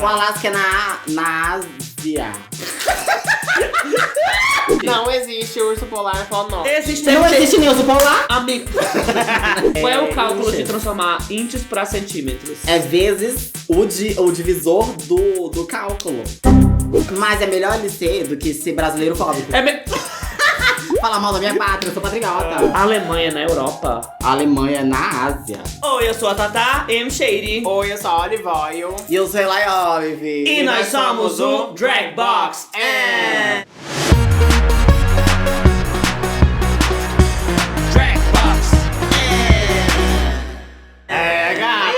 O Alasca é na Ásia. Não existe urso polar no Polo Norte. Não existe nem urso polar. Amigo. Qual é o cálculo de transformar índios pra centímetros? É vezes o divisor do cálculo. Mas é melhor ele ser do que ser brasileiro fóbico. Falar mal da minha pátria, eu sou patriota. Alemanha na Europa. Alemanha na Ásia. Oi, eu sou a Tatá M. Shady. Oi, eu sou a Oliv. E eu sou Elay, Oliv. E nós somos o Dragbox. Dragbox. Gata.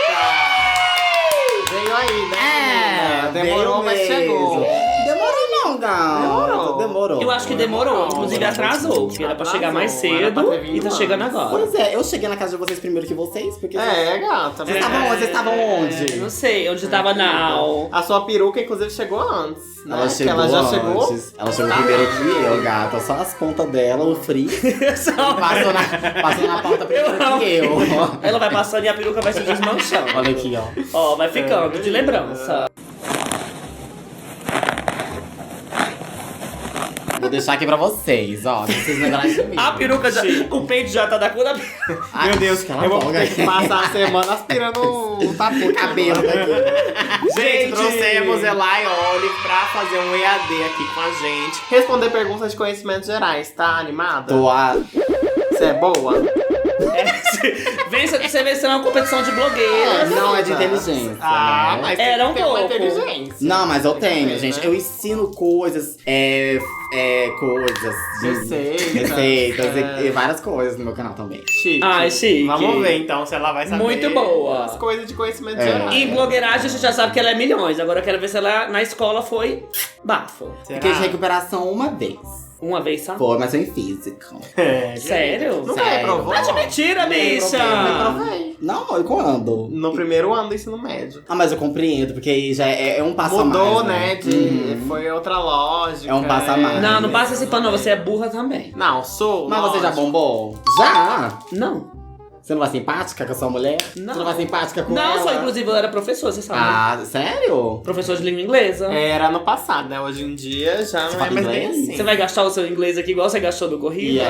Veio aí, né? Demorou, mas chegou. Demorou não, Gal. Demorou. Eu acho que demorou, inclusive atrasou. Porque era pra chegar mais cedo e tá chegando agora. Pois é, eu cheguei na casa de vocês primeiro que vocês, porque... Gata. Vocês estavam onde? Não sei, onde tava não. A sua peruca, inclusive, chegou antes. Né? Ela chegou ela já antes. chegou? Ela chegou primeiro que eu, gata. Só as pontas dela, o frio. Passou na pauta primeiro que eu. Ela vai passando e a peruca vai se desmanchando. Olha aqui, ó. Ó, vai ficando de lembrança. Vou deixar aqui pra vocês, ó. Pra vocês lembrarem de mim. A peruca já. O peito já tá da cor da peruca. Meu Deus, eu vou ter que passar a semana aspirando o tapu, cabelo daqui. Gente, trouxemos Elay e Oliv pra fazer um EAD aqui com a gente. Responder perguntas de conhecimentos gerais, tá animada? Você é boa? Você venceu uma competição de blogueiras. Não, é de inteligência. Né? Mas era tem um uma pouco. inteligência. Não, mas eu tenho, ter, gente. né? Eu ensino coisas, coisas. Receitas e várias coisas no meu canal também. Chique. Ai, chique. Vamos ver então se ela vai saber. Muito boa. As coisas de conhecimento gerais. E blogueiragem, a gente já sabe que ela é milhões. Agora eu quero ver se ela na escola foi bafo. Fiquei de recuperação uma vez. Uma vez só? Foi, mas foi em física. Sério? Nunca Sério. reprovou? Tá de mentira, bicha! Reprovei. Não, e quando? No primeiro ano do ensino médio. Ah, mas eu compreendo, porque aí já é um passo a mais. Mudou, né? Foi outra lógica. É um passo a mais. Não passa esse pano, não. Você é burra também. Não, sou. Mas você já lógico. bombou? Já? Não. Você não vai simpática com a sua mulher? Não. Você não vai simpática com ela? Não, só inclusive eu era professor, você sabe. Ah, sério? Professor de língua inglesa. Era no passado, né? Hoje em dia já Você não é fala mais bem inglês? assim. Você vai gastar o seu inglês aqui igual você gastou do corrida?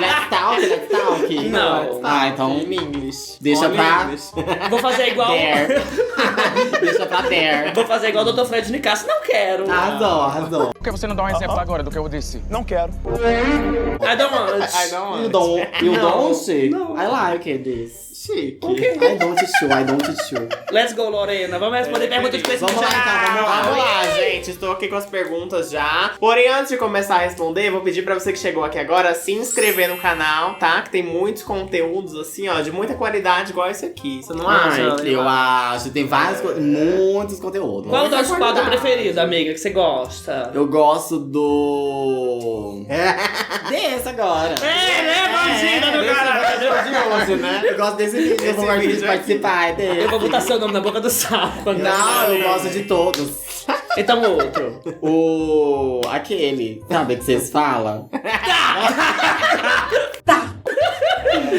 Let's talk. Não. Ah, então In English. deixa Only pra... English. Vou fazer igual. There. Deixa pra there. Vou fazer igual o Dr. Fred Nicasso. Não quero. Arrasou. Por que você não dá um exemplo agora do que eu disse? Não quero. I don't want. I don't You want. don't? Não. I like this. Chique. I don't show. Let's go, Lorena. Vamos responder perguntas de conhecimento Vamos lá, então, geral. Vamos lá, gente. Estou aqui com as perguntas já. Porém, antes de começar a responder, vou pedir pra você que chegou aqui agora se inscrever no canal, tá? Que tem muitos conteúdos, assim, ó, de muita qualidade, igual esse aqui. Você não acha? Eu acho. Tem muitos conteúdos. Qual é o Muita nosso quadro qualidade. preferido, amiga, que você gosta? Eu gosto do... Desse agora. Né, bandida do caralho? de hoje, né? Eu gosto desse vídeo. Eu vou vídeo participar dele. Eu vou botar seu nome na boca do sapo. quando Não, eu gosto de todos. Então outro. Aquele. Sabe que vocês falam?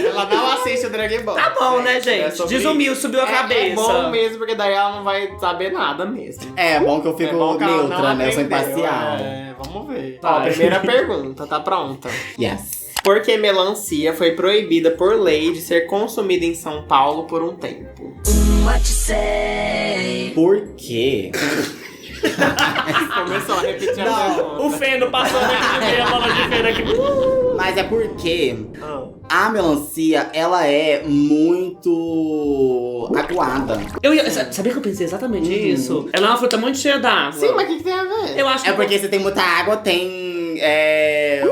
Ela não assiste o Dragbox. Tá bom, né, É gente? sobre Desumiu, subiu a isso. cabeça. É bom mesmo, porque daí ela não vai saber nada mesmo. É bom que eu fico É bom que ela não neutra, né? Eu sou aprendeu. imparcial. Vamos ver. Vai. Ó, primeira pergunta, tá pronta? Yes. Por que melancia foi proibida por lei de ser consumida em São Paulo por um tempo? Por quê? Começou a repetir a Não, pergunta. O feno passando aqui, meia bola de feno aqui. Mas é porque Ah. a melancia, ela é muito aguada. Sabia que eu pensei exatamente isso? Ela é uma fruta muito cheia d'água. Sim, mas o que tem a ver? Eu acho que É porque se tem muita água, tem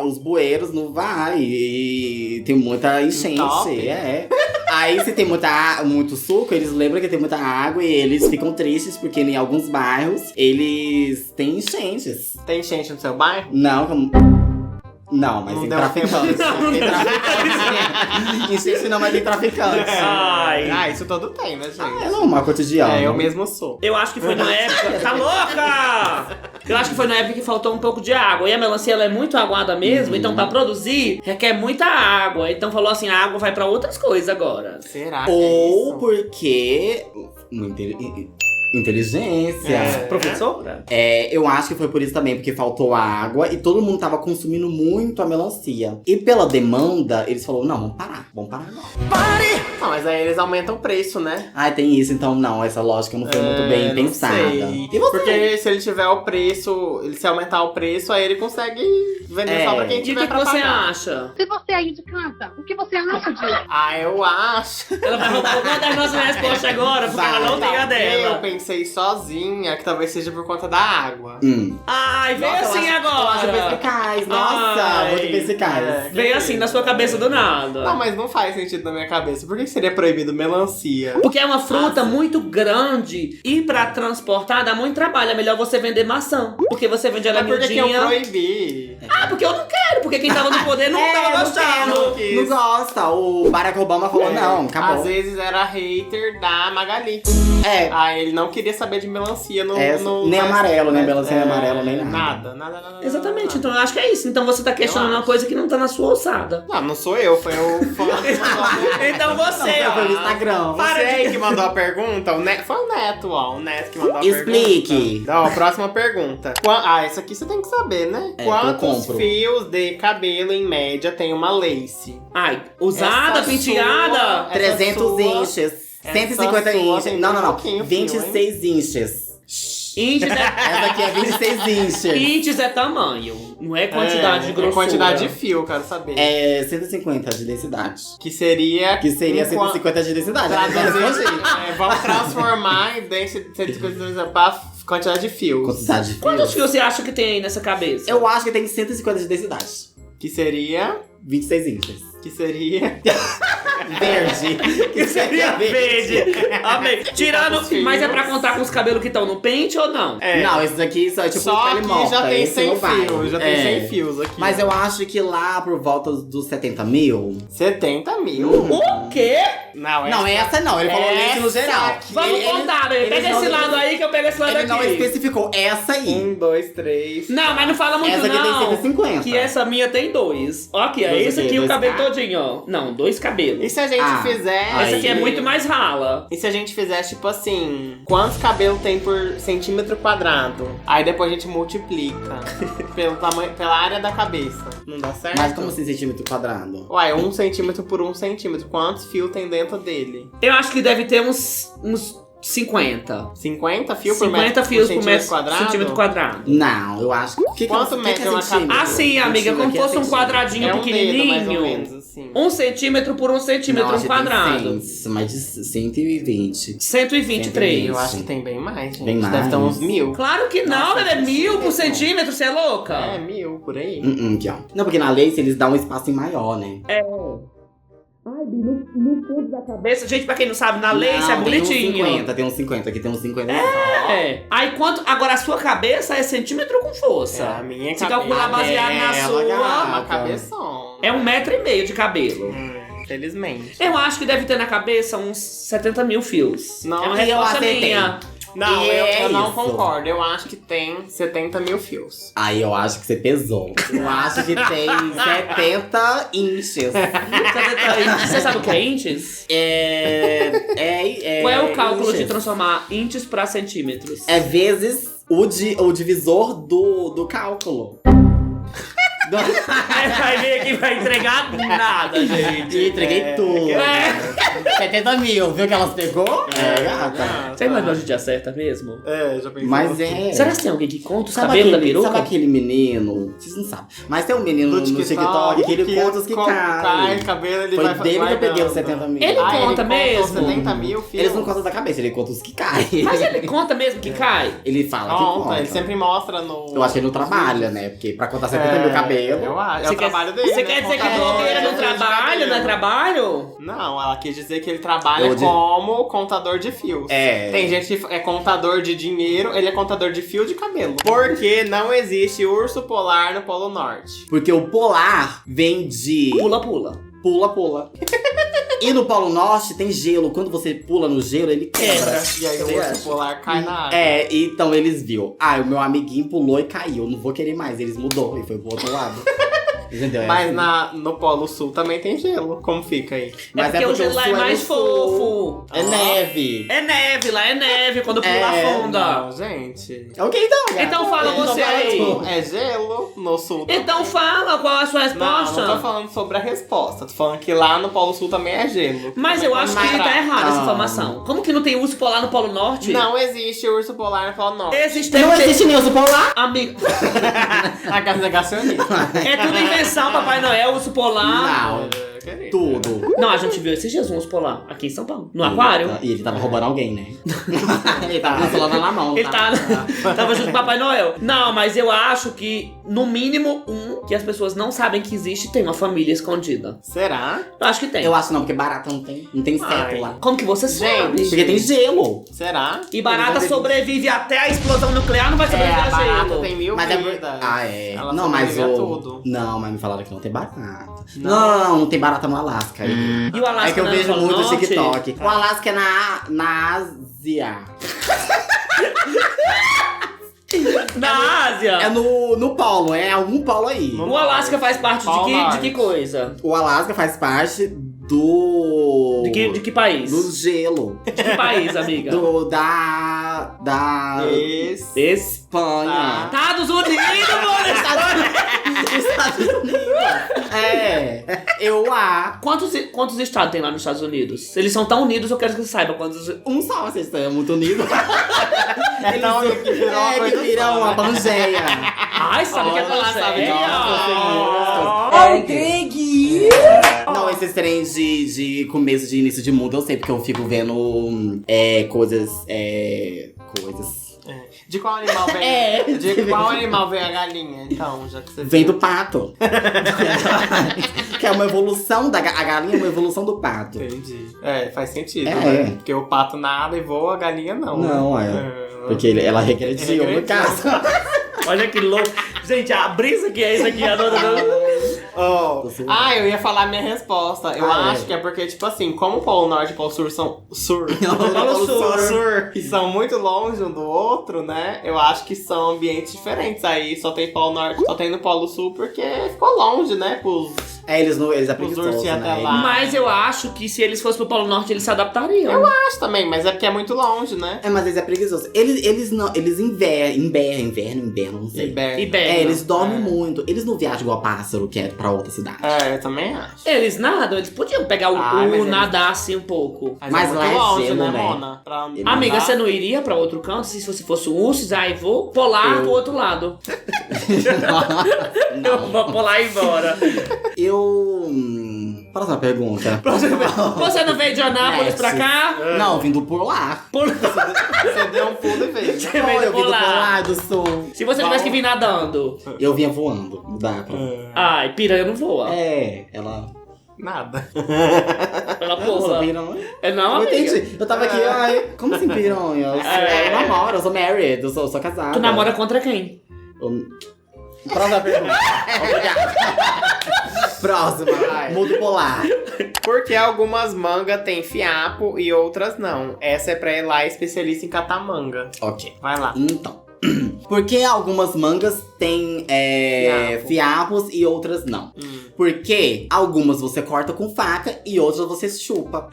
os bueiros não vai e tem muita enchente. Top. Aí se tem muito suco, eles lembram que tem muita água e eles ficam tristes porque em alguns bairros eles têm enchentes. Tem enchente no seu bairro? Não, mas Não tem deu traficantes. tempo. Tem traficantes. Enchente não, mas tem traficantes. Ai. Isso todo tem, né, gente? É normal, cotidiano. Eu mesmo sou. Eu acho que foi na época. Tá louca? Eu acho que foi na época que faltou um pouco de água. E a melancia ela é muito aguada mesmo, então pra produzir requer muita água. Então falou assim: a água vai pra outras coisas agora. Será que Ou é isso? porque. Inteligência. Professora? Eu acho que foi por isso também, porque faltou água e todo mundo tava consumindo muito a melancia. E pela demanda, eles falaram, não, vamos parar agora. Não, mas aí eles aumentam o preço, né? Ai, tem isso, então não, essa lógica não foi muito bem não pensada. sei. E você? Porque se ele tiver o preço, se aumentar o preço, aí ele consegue vender só pra quem E o tiver que pra você pagar. acha? Se você aí de casa, o que você acha disso? Ah, eu acho. Ela vai roubar uma das nossas respostas agora, porque ela não tem a Eu dela. pensei sozinha que talvez seja por conta da água. Ai, veio Nossa, assim eu acho agora. perspicaz, nossa, Ai. muito perspicaz. Veio assim na sua cabeça do nada. Não, mas não faz sentido na minha cabeça. Por que seria proibido melancia? Porque é uma fruta muito grande e pra transportar dá muito trabalho. É melhor você vender maçã. Porque você vende ela Mas por que eu miudinha. proibi? Ah, porque eu não quero. Porque quem tava no poder não tava gostando. Não gosta. O Barack Obama falou, não, acabou. Às vezes era hater da Magali. É. Ah, ele não queria saber de melancia no... Nem amarelo, nem melancia amarelo, nem nada. Nada. Exatamente, então eu acho que é isso. Então você tá questionando uma coisa que não tá na sua alçada. Não sou eu, foi o fã. Então você, Não, foi no ó. Instagram. Você aí que mandou a pergunta, foi o Neto, ó. O Neto que mandou a Explique. pergunta. Ó, próxima pergunta. Essa aqui você tem que saber, né? É, Quantos eu compro. fios de cabelo, em média, tem uma lace? Ai, usada, Essa penteada. sua- 300 sua- inches. essa 150 sua inches. tem Não. pouquinho fio, 26 inches. Inches Essa aqui é 26 inches. Inches é tamanho, não é quantidade de grossura. É quantidade de fio, quero saber. É 150 de densidade. Que seria... Que seria 150 de densidade. Vamos transformar em 150 pra quantidade de fios. Quantidade de Quantos fios. fios você acha que tem aí nessa cabeça? Eu acho que tem 150 de densidade. Que seria... 26 inches. Que seria... Verde. Que Seria verde. Amei. Tirando, Fios. mas é pra contar com os cabelos que estão no pente ou não? Não, esses aqui são tipo Só pele que morta. já tem esse 100 não vai. fios, já tem 100 fios aqui. Mas eu acho que lá por volta dos 70 mil. 70 mil? O quê? Não, essa não. Ele falou isso no geral. aqui. Vamos contar, bebê. Pega esse lado aí que eu pego esse lado Ele aqui. não especificou. Essa aí. 1, 2, 3. Não, mas não fala muito Essa aqui não. tem 150. Que essa minha tem 2. Ó aqui, ó. Dois Esse aqui, aqui o dois cabelo cá. todinho, ó. Não, 2 cabelos. E se a gente fizer... Essa aqui é muito mais rala. E se a gente fizer, tipo assim, quantos cabelos tem por centímetro quadrado? Aí depois a gente multiplica pelo tamanho, pela área da cabeça. Não dá certo? Mas como assim centímetro quadrado? Uai, 1 centímetro por 1 centímetro. Quantos fios tem dentro dele? Eu acho que deve ter uns 50. 50 fios por 50 metro fios por centímetro metro quadrado? centímetro quadrado. Não, eu acho que... Quanto mede uma centímetro? Ah, sim, amiga, como Aqui é fosse um centímetro. quadradinho É um dedo, mais pequenininho. ou menos, assim. 1 centímetro por 1 centímetro, Não, um acho que tem quadrado. 100, mais de 120. 123. Eu acho que tem bem mais, gente. Bem Deve ter mais. uns 1000. Claro que não, Nossa, bebê. 1000 por não. centímetro, você é louca? É, 1000 por aí. Aqui, ó. Não, porque na lace eles dão um espaço maior, né? Ai, Bi, no fundo da cabeça. Gente, pra quem não sabe, na lace é Não, bonitinho. Tem uns 50, aqui tem uns 50. É. Aí quanto. Agora a sua cabeça é centímetro com força. É, a minha Se cabeça calcular baseado na é, sua, uma cabeção. é 1,5 m de cabelo. Infelizmente. Eu acho que deve ter na cabeça uns 70 mil fios. Não, é uma e eu resposta acertei. minha. Não, E é eu não isso. concordo. Eu acho que tem 70 mil fios. Aí eu acho que você pesou. Eu acho que tem 70 inches. 70 inches. Você sabe o que é inches? Qual é o cálculo de inches. transformar inches pra centímetros? É vezes o divisor do cálculo. Vai ver que vai entregar nada, gente. Entreguei tudo. 70 mil, viu que elas pegou? Gata. Você imagina a gente acerta mesmo? Já pensei. Mas é. Será que tem alguém que conta os Sabe cabelos da aquele, peruca? sabe aquele menino? Vocês não sabem. Mas tem um menino no TikTok que ele conta os que cai caem. cabelo, ele Foi vai dele que eu peguei os dando. 70 mil. Ele conta contou mesmo? 70 mil fios. Eles não contam da cabeça, ele conta os que caem. Mas ele conta mesmo que cai? Ele fala que conta. Conta, ele sempre mostra no... Eu acho que ele não trabalha, né? Porque pra contar 70 mil cabelo. Eu acho. É Você o trabalho dele, Você né? quer dizer que Contar blogueira não de trabalha, cabelo. não é trabalho? Não, ela quis dizer que ele trabalha Eu de- como contador de fios. É. Tem gente que é contador de dinheiro, ele é contador de fio de cabelo. Porque não existe urso polar no Polo Norte. Porque o polar vem de Pula, pula. pula. E no Polo Norte tem gelo. Quando você pula no gelo, ele quebra. E aí o Você urso acha? polar cai na água. Então eles viu. O meu amiguinho pulou e caiu. Não vou querer mais. Eles mudou e foi pro outro lado. Entendeu? É Mas assim. no Polo Sul também tem gelo. Como fica aí? Mas porque o gelo lá é sul mais no sul. fofo. É neve. É neve, lá é neve, quando pula afunda. Não, gente. Ok, então, gata. Então fala você aí. É gelo no Sul. Então fala qual é a sua resposta. Não tô falando sobre a resposta. Tô falando que lá no Polo Sul também é gelo. Mas eu acho que tá errada essa Não. informação. Como que não tem urso polar no Polo Norte? Não existe urso polar no Polo Norte. Existe. Não existe nem urso polar. Amigo, A casa negacionista. é tudo invenção, Papai Noel, urso polar. Não, tudo. Não, a gente viu esses dias um urso polar aqui em São Paulo, no aquário. E ele tava roubando alguém, né? Ele tava com o celular na mão. Ele tava junto com o Papai Noel. Não, mas eu acho que, no mínimo, que as pessoas não sabem que existe tem uma família escondida. Será? Eu acho que tem. Eu acho não, porque barata não tem Ai. seto lá. Como que você sabe? Porque tem gelo. Será? E barata sobrevive até a explosão nuclear, não vai sobreviver a a barata gelo. tem 1000 Mas é vidas. é. Ela Não, mas sobrevive a tudo. Não, mas me falaram que não tem barata. Não tem barata no Alasca aí. E o Alasca É que eu não é vejo no Polo muito Norte? TikTok. O Alasca é na Ásia. Na Ásia. É no polo, é algum polo aí. O Alasca faz parte Polo de que coisa? O Alasca faz parte do... De que país? Do gelo. De que país, amiga? Da Espanha. Estados Unidos, mano! Estados Unidos. É. Quantos estados tem lá nos Estados Unidos? Eles são tão unidos, eu quero que você saiba quantos... Um só, vocês estão muito unidos. É tão unido que virou uma coisa que vira só, uma né? banjeia. Ai, sabe que é Olha lá, sabe de Não, esses trens de começo de início de mundo, eu sei, porque eu fico vendo coisas. De qual animal vem? De qual animal vem a galinha, então, já que você Vem viu? do pato. Que é uma evolução a galinha é uma evolução do pato. Entendi. É, faz sentido, É. né? Porque o pato nada e voa, a galinha não. Não, Porque ela regrediu, no caso. Olha que louco. Gente, a brisa que é isso aqui, a dona... Eu ia falar a minha resposta. Eu acho que é porque, tipo assim, como o Polo Norte e o Polo Sul são... Sur. E são muito longe um do outro, né? Eu acho que são ambientes diferentes. Aí só tem Polo Norte, só tem no Polo Sul porque ficou longe, né? Eles Os apreguiçosos, ursinhos até né? lá. Mas eu acho que se eles fossem pro Polo Norte, eles se adaptariam. Eu acho também, mas é porque é muito longe, né? Mas eles é preguiçoso. Eles inverno, não sei. Eles dormem muito. Eles não viajam igual pássaro, que é pra outra cidade. Eu também acho. Eles nadam, eles podiam pegar nadar assim um pouco. Mas é lá muito é longe, gelo, né, né? Mona? Amiga, você não iria pra outro canto? Se você fosse um urso, vou pular pro outro lado. Eu vou pular e ir embora. Próxima pergunta. Você não veio de Anápolis pra cá? Não, vindo por lá. Você deu um pulo e veio. Você Não, veio eu por vim do lá. do sul. Se você tivesse que vir nadando. Eu vinha voando. Não dá pra... Ai, piranha não voa. Ela... Nada. Ela Eu sou porra. piranha. É não, Eu amiga. entendi. Eu tava aqui, como assim piranha? Eu namoro, eu sou married, eu sou casada. Tu namora contra quem? Próxima pergunta. Obrigado. Próxima, vai. Mundo polar. Porque algumas mangas têm fiapo e outras não. Essa é pra Elay, especialista em catar manga. Ok. Vai lá. Então. Porque algumas mangas têm fiapos e outras não. Porque algumas você corta com faca e outras você chupa.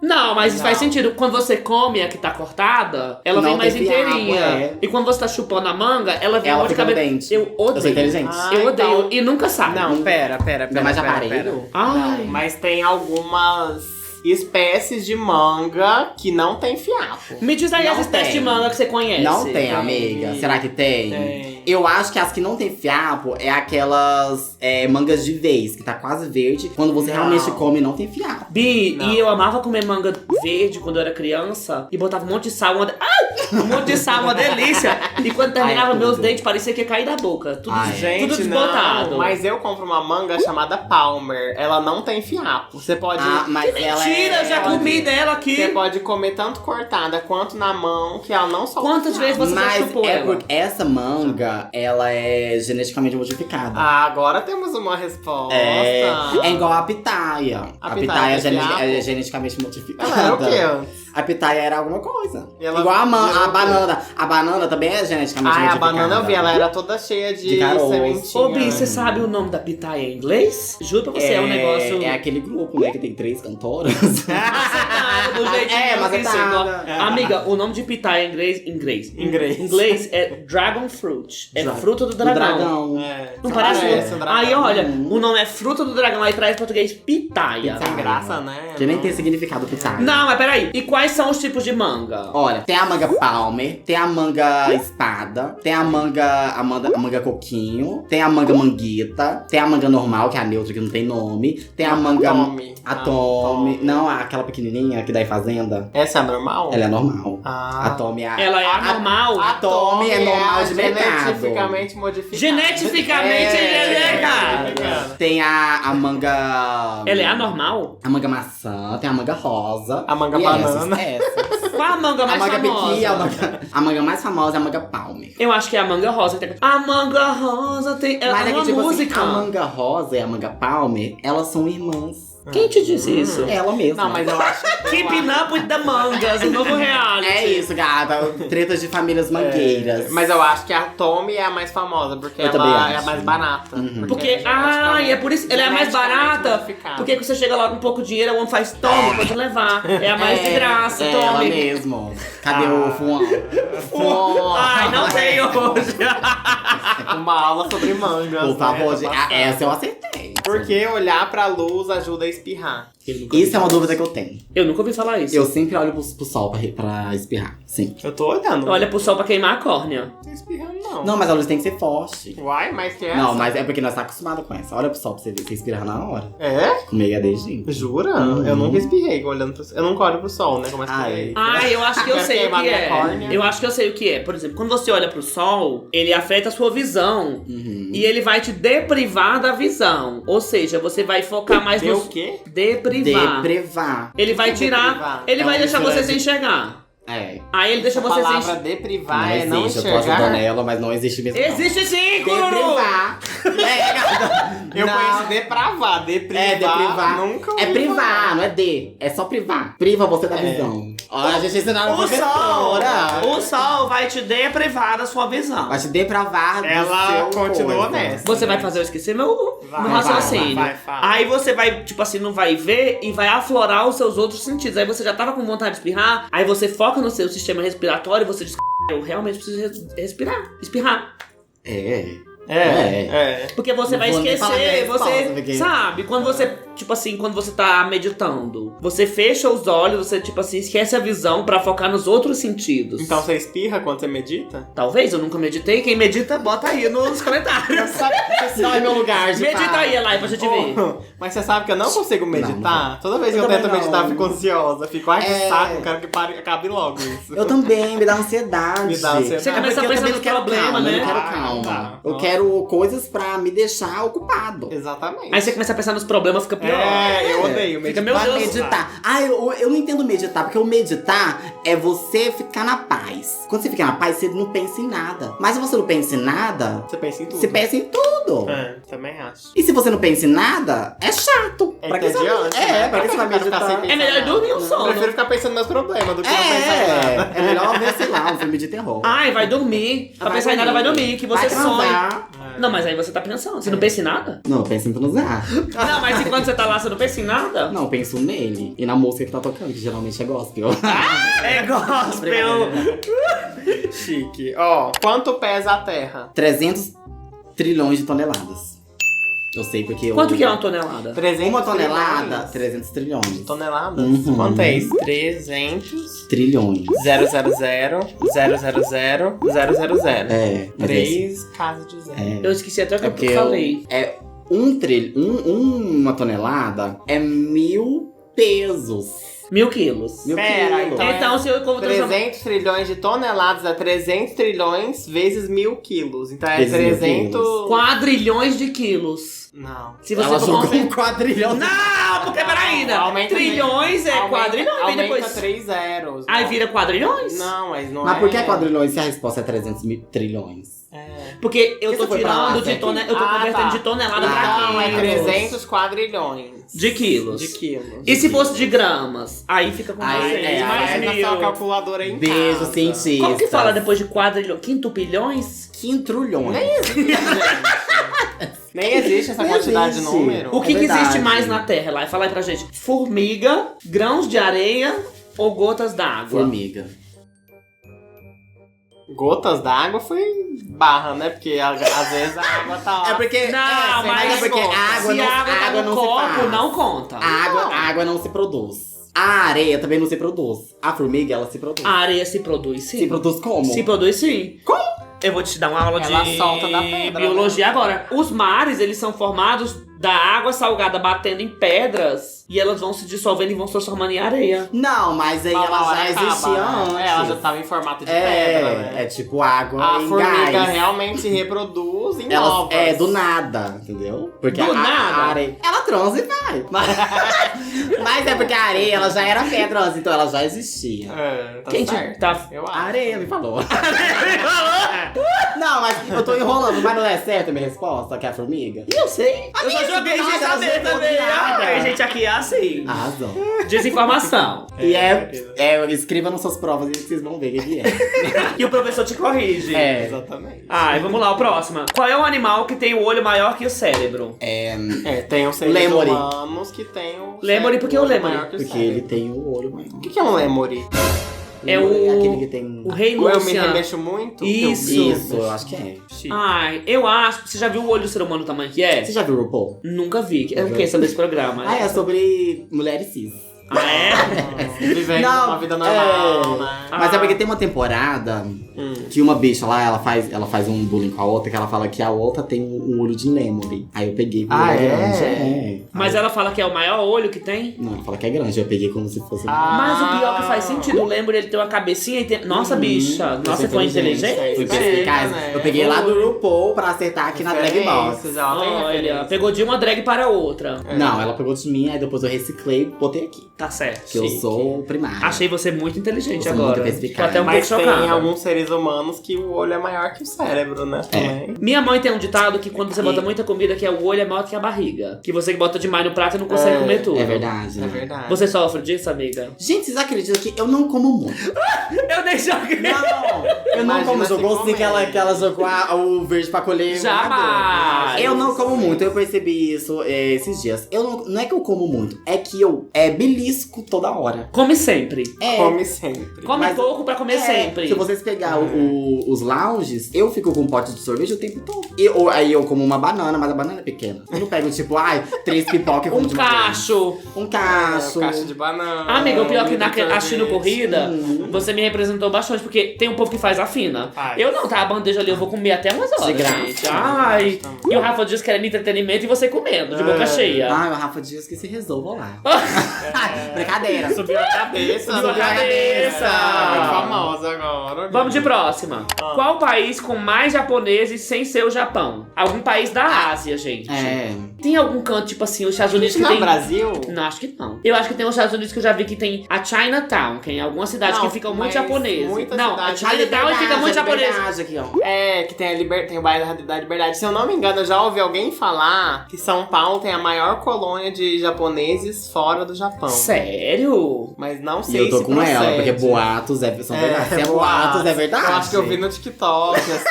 Não, mas isso faz sentido. Quando você come a que tá cortada, ela Não vem mais tem fiapo, inteirinha. E quando você tá chupando a manga, ela vem Ela de fica no cabeça. dente. Eu odeio. Eu sou inteligente. Eu odeio. então- E nunca sai. Não, pera. Ainda mais de aparelho. Ai. Não, mas tem algumas espécies de manga que não tem fiapo. Me diz aí Não as espécies tem. de manga que você conhece. Não tem, Tem. amiga. Será que tem? Tem. Eu acho que as que não tem fiapo é aquelas mangas de vez, que tá quase verde. Quando você Não. realmente come, não tem fiapo. Bi, Não. e eu amava comer manga verde quando eu era criança. E botava um monte de sal, um monte de sal, uma delícia. E quando terminava, Ai, meus tudo. dentes parecia que ia cair da boca. Tudo, Ai. Gente, tudo desbotado. não. Mas eu compro uma manga chamada Palmer. Ela não tem fiapo. Você pode... Mas ela Mentira, eu já comi dela aqui. Você pode comer tanto cortada quanto na mão, que ela não solta Quantas fiapo. vezes você já Mas chupou é ela? porque essa manga, ela é geneticamente modificada. Agora temos uma resposta. É igual a pitaia. A pitaia pitaia tem fiapo? é geneticamente modificada. Ela era o quê antes? A pitaia era alguma coisa. Ela Igual a virou banana. A banana também é geneticamente a modificada. banana eu vi, ela era toda cheia de caroço. sementinha. Ô, Bi, você sabe o nome da pitaia em inglês? Juro pra você, é um negócio... É aquele grupo, né, que tem 3 cantoras. do jeitinho mas que é você nada. gosta. Amiga, o nome de pitaia em inglês é Dragon Fruit. É fruta do dragão. Não parece um dragão. Aí, olha, o nome é fruta do dragão, aí traz em português pitaia. Sem graça, né? Que nem tem significado pitaia. Não, mas peraí. E quais são os tipos de manga? Olha, tem a manga palmer, tem a manga espada, tem a manga coquinho, tem a manga manguita, tem a manga normal, que é a neutra, que não tem nome, tem a manga... Atome. Não, aquela pequenininha que dá em fazenda. Essa é normal? Ela é normal. Ah. Atome é Ela é anormal? Atome é normal de mercado. Geneticamente modificada. Geneticamente modificada. Tem a manga... Ela é anormal? A manga maçã, tem a manga rosa. A manga e banana. Essas. Qual a manga mais a manga famosa? pequena, a manga mais famosa é a manga palmer. Eu acho que é a manga rosa. A manga rosa tem... Ela Mas tem é que, uma tipo música. assim, a manga rosa e a manga palmer, elas são irmãs. Quem te disse isso? Ela mesma. Não, mas eu acho... Keeping up with the mangas, o novo reality. É isso, gata. Tretas de famílias mangueiras. Mas eu acho que a Tommy é a mais famosa, porque Eu também ela é a acho. mais barata. Porque, e é por isso, ela é a mais barata. modificada. Porque quando você chega lá com pouco dinheiro, a one faz, tome, pode levar. É a mais de graça, é ela tome. mesmo. Cadê o fuão? Ai, não tem hoje. Uma aula sobre mangas. Por favor, né? gente. Essa eu acertei. Porque olhar pra luz ajuda a espirrar. Isso é uma dúvida que eu tenho. Eu nunca ouvi falar isso. Eu sempre olho pro sol pra espirrar. Sim. Eu tô olhando. Olha pro sol pra queimar a córnea. Não tô espirrando, não. Não, mas a luz tem que ser forte. Uai, mas que é essa? Não, mas é porque nós tá acostumado com essa. Olha pro sol pra você ver. Você espirra na hora. É? Com EAD, gente. Jura? Eu nunca espirrei olhando pro sol. Eu nunca olho pro sol, né? Como é que Ai. Eu acho que eu Quer sei o queimar que minha é. córnea? Eu acho que eu sei o que é. Por exemplo, quando você olha pro sol, ele afeta a sua visão. E ele vai te deprivar da visão. Ou seja, você vai focar mais no... o quê? Deprivar. Deprivar. Ele vai tirar... Deprivar? Ele vai uma deixar mistura você sem enxergar. É. Aí ele deixa A você sem palavra enxergar. deprivar Não é não existe, eu tô ajudando enxergar. ela, mas não existe mesmo. Existe sim, Cururu! Deprivar. Eu Não. conheço depravar. Deprivar. Nunca É ouvi privar, falar. não é de. É só privar. Priva você da visão. Olha, a gente ensinaram a professora. O sol vai te deprivar da sua visão. Vai te depravar do Ela seu continuou coisa. nessa. Você vai fazer eu esquecer meu raciocínio. vai. Aí você vai, tipo assim, não vai ver e vai aflorar os seus outros sentidos. Aí você já tava com vontade de espirrar, aí você foca no seu sistema respiratório e você diz, eu realmente preciso respirar, espirrar. Porque você Não vai vou nem falar minha esquecer, você resposta, porque- sabe, quando você, tipo assim, quando você tá meditando, você fecha os olhos, você, tipo assim, esquece a visão pra focar nos outros sentidos. Então você espirra quando você medita? Talvez, eu nunca meditei, quem medita, bota aí nos comentários. Não é meu lugar de Medita falar. aí, Elay, pra gente ver. Mas você sabe que eu não consigo meditar? Não. Toda vez que Eu eu tento também meditar, não. eu fico ansiosa. Fico, ai, que É. saco, eu quero que pare, acabe logo isso. Eu também, me dá ansiedade. Me dá ansiedade. Você começa porque a eu pensar também no não quero problema, calma, né? Eu não quero Ah, calma. tá. Eu Nossa. quero coisas pra me deixar ocupado. Exatamente. Aí você começa a pensar nos problemas, fica pior. Eu odeio Fica, meditar. meu Pra Deus. meditar. Eu não entendo meditar, porque o meditar é você ficar na paz. Quando você fica na paz, você não pensa em nada. Mas se você não pensa em nada, Você pensa em tudo. você pensa em tudo. Também acho. E se você não pensa em nada, é chato. É Pra que você entediante, vai... né? pra que você vai Eu quero ficar meditar? sem pensar É melhor nada. dormir um Eu sono. prefiro ficar pensando nos meus problemas do que não pensar em nada. É melhor ver, sei lá, um filme de terror. Ai, vai dormir. Pra Vai pensar em nada, vai dormir. dormir. Que você Vai sonha. transar. Não, mas aí você tá pensando. Você não pensa em nada? Não, eu penso em transar. Não, mas e quando você tá lá, você não pensa em nada? Não, eu penso nele. E na música que tá tocando, que geralmente é gospel. É gospel. Chique. Ó, quanto pesa a Terra? 300 trilhões de toneladas. Eu sei porque eu... Quanto que é uma tonelada? 300 Uma tonelada, trilhões. 300 trilhões. Toneladas? Uhum. Quanto é isso? 300... Trilhões. 000 000 000. É, mas 3 casas de zero. é. Eu esqueci até o que É porque eu falei. uma tonelada é 1000 pesos. 1000 quilos. 1000 Pera, quilos. então Então, se eu como transformar... 300 trilhões de toneladas é 300 trilhões vezes 1000 quilos. Então é Vezes 1000 300... quadrilhões de quilos. Não. Se você Ela for jogou conver- um quadrilhão. Não, porque peraí, né? Aumenta Trilhões é aumenta- quadrilhões, e Aumenta depois... 3 zeros. Aí vira quadrilhões? Não, mas não Mas é... por que quadrilhões se a resposta é 300 trilhões? É. Porque eu Você tô foi pra lá, tirando de certo? tonelada, eu tô convertendo de tonelada pra Então é quilos. 300 quadrilhões. De quilos. De quilos. E se fosse de gramas? Aí fica com Aí, vocês. é, mais Aí na mil. sua calculadora em Beijo, casa. cientista. Como que fala depois de quadrilhões? Quintupilhões? Quintrulhões. Nem existe, gente. Nem existe essa Nem quantidade existe. de número. O que, que verdade. existe mais na Terra, Elay? Fala aí pra gente. Formiga, grãos de areia ou gotas d'água? Formiga. Gotas d'água foi barra, né? Porque às vezes a água tá lá. É porque. Não, mas é porque conta. água Se não, a água tá água no não se copo, faz. não conta. A água não se produz. A areia também não se produz. A formiga, ela se produz. A areia se produz sim. Se produz como? Se produz sim. Como? Eu vou te dar uma aula Ela de solta da pedra, biologia agora. Os mares, eles são formados da água salgada batendo em pedras e elas vão se dissolvendo e vão se transformando em areia. Não, mas aí Uma ela hora já acaba, existia né? antes. Ela já tava em formato de pedra, né? É tipo água A em formiga gás. realmente se reproduz em Ela novas. é do nada, entendeu? Porque Do a nada? areia. Ela transa e vai. Mas é porque a areia ela já era pedra antes, então ela já existia. É, tá Quem certo. tá... Eu A acho. areia me falou. Não, mas eu tô enrolando, mas não é certa a minha resposta, que é a formiga? Eu sei. Eu só Amiga, joguei do sem nada, ela saber jogou do também. nada. A gente aqui é assim. Arrasou. Desinformação. E escreva nas suas provas e vocês vão ver o que é. E o professor te corrige. É. Exatamente. Ai, vamos lá, o próximo. Qual é o animal que tem o olho maior que o cérebro? É, tem os seres Lemuri. humanos que tem o Lemuri, por que o olho Lemuri? maior que o Porque cérebro. ele tem o olho maior. O que é um lemuri? É o... Aquele que tem. O rei Ou eu me Lúcia. remexo muito? Isso. Isso, eu acho que é. Ai, eu acho... Você já viu o olho do ser humano o tamanho que é? Você já viu o RuPaul? Nunca vi. É o que sobre esse programa? Ah, é sobre mulheres cis. Ah, é? Vivendo Não, uma vida normal, é. né? Mas é porque tem uma temporada que uma bicha lá, ela faz um bullying com a outra, que ela fala que a outra tem um olho de lemuri. Aí eu peguei Ah, olho é? grande. É. Mas ela fala que é o maior olho que tem? Não, ela fala que é grande, eu peguei como se fosse. Mas o pior que faz sentido, eu lembro ele ter uma cabecinha e tem... Nossa, bicha. Nossa, você foi inteligente. Fui É, pesquisar. né? Eu peguei lá do RuPaul pra acertar aqui na Dragbox. Olha, pegou de uma drag para outra. Não, ela pegou de mim, aí depois eu reciclei e botei aqui. Tá certo. Que eu sou o primário. Achei você muito inteligente Eu sou agora. muito Tô perspicaz. até um Mas pouco tem chocada. alguns seres humanos que o olho é maior que o cérebro, né? Também. Minha mãe tem um ditado que quando você bota muita comida, que é o olho é maior que a barriga. Que você bota demais no prato e não consegue comer tudo. É verdade. É né? verdade. Você sofre disso, amiga? Gente, vocês acreditam que eu não como muito? Eu nem joguei. Não, eu não Imagina como. se Jogou comer. que ela jogou o verde pra colher. Jamais. Eu não como muito, eu percebi isso esses dias. Eu não é que eu como muito, é que eu belisco toda hora. Come sempre. Come sempre. Come Mas- pouco pra comer sempre. Se vocês pegar os lounges, eu fico com um pote de sorvete o tempo todo. Aí eu como uma banana, mas a banana é pequena. Eu não pego, tipo, 3 pipocas e como Um de uma vez. cacho. Um cacho. Caixa de banana. Amiga, o pior é que na sorvete. assistindo corrida, você me representou bastante, porque tem um povo que faz a fina. Faz. Eu não, tá? A bandeja ali eu vou comer até umas horas, De graça. gente. Ai. E o Rafa diz que era entretenimento e você comendo, de boca cheia. Ai, o Rafa diz que se resolva lá. Brincadeira. Subiu a cabeça. Subiu a cabeça. Muito famosa agora. Vamos de próxima. Qual país com mais japoneses sem ser o Japão? Algum país da Ásia, gente. Tem algum canto, tipo assim, os Estados Unidos que Não é tem... Brasil? Não, acho que não. Eu acho que tem os Estados Unidos que eu já vi que tem a Chinatown, que é em algumas cidades Não, que ficam muito mas japoneses. muita Não, cidade- a Chinatown e fica muito japonês. Aqui, ó. É, que tem tem o bairro da Liberdade. Se eu não me engano, eu já ouvi alguém falar que São Paulo tem a maior colônia de japoneses fora do Japão. Sério? Mas não E sei eu tô se com ela, procede. porque boatos são verdade. Se é boatos, é verdade. Eu acho que eu vi no TikTok, assim,